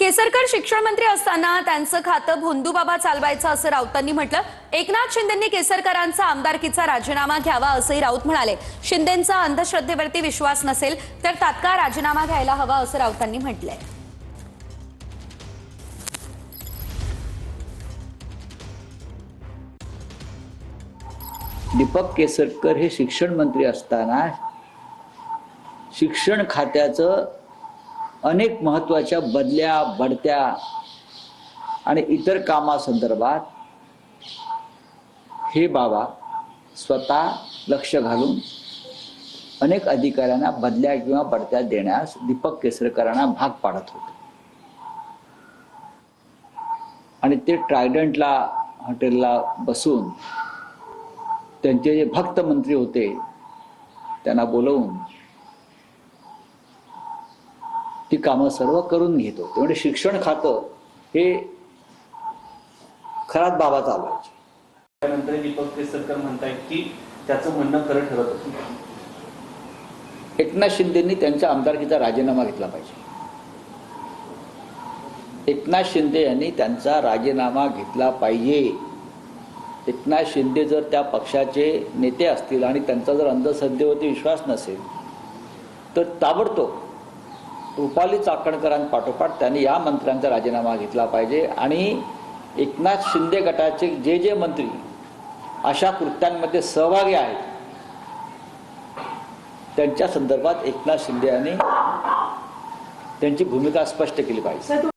केसरकर शिक्षण मंत्री असताना त्यांचं खातं भोंदूबाबा चालवायचं असं राऊतांनी म्हटलं। एकनाथ शिंदेंनी केसरकरांचा आमदारकीचा राजीनामा घ्यावा असंही राऊत म्हणाले। शिंदेंचा अंधश्रद्धेवरती विश्वास नसेल तर तात्काळ राजीनामा घ्यायला हवा असं राऊतांनी म्हटलंय। दीपक केसरकर हे शिक्षण मंत्री असताना शिक्षण खात्याचं अनेक महत्त्वाच्या बदल्या बढत्या आणि इतर कामासंदर्भात हे बाबा स्वतः लक्ष घालून अनेक अधिकाऱ्यांना बदल्या किंवा बढत्या देण्यास दीपक केसरकरांना भाग पाडत होते। आणि ते ट्रायडंटला हॉटेलला बसून त्यांचे जे भक्त मंत्री होते त्यांना बोलवून ती कामं सर्व करून घेत होते। म्हणजे शिक्षण खातं हे खरात बाबा चालवायचे। त्यानंतर दीपक केसरकर म्हणतायत की त्याचं म्हणणं खरं ठरत होतं। एकनाथ शिंदेंनी त्यांच्या आमदारकीचा राजीनामा घेतला पाहिजे। एकनाथ शिंदे यांनी त्यांचा राजीनामा घेतला पाहिजे। एकनाथ शिंदे जर त्या पक्षाचे नेते असतील आणि त्यांचा जर अंधश्रद्धेवरती विश्वास नसेल तर ताबडतोब रुपाली चाकणकरांपाठोपाठ त्यांनी या मंत्र्यांचा राजीनामा घेतला पाहिजे आणि एकनाथ शिंदे गटाचे जे जे मंत्री अशा कृत्यांमध्ये सहभागी आहेत त्यांच्या संदर्भात एकनाथ शिंदे यांनी त्यांची भूमिका स्पष्ट केली पाहिजे।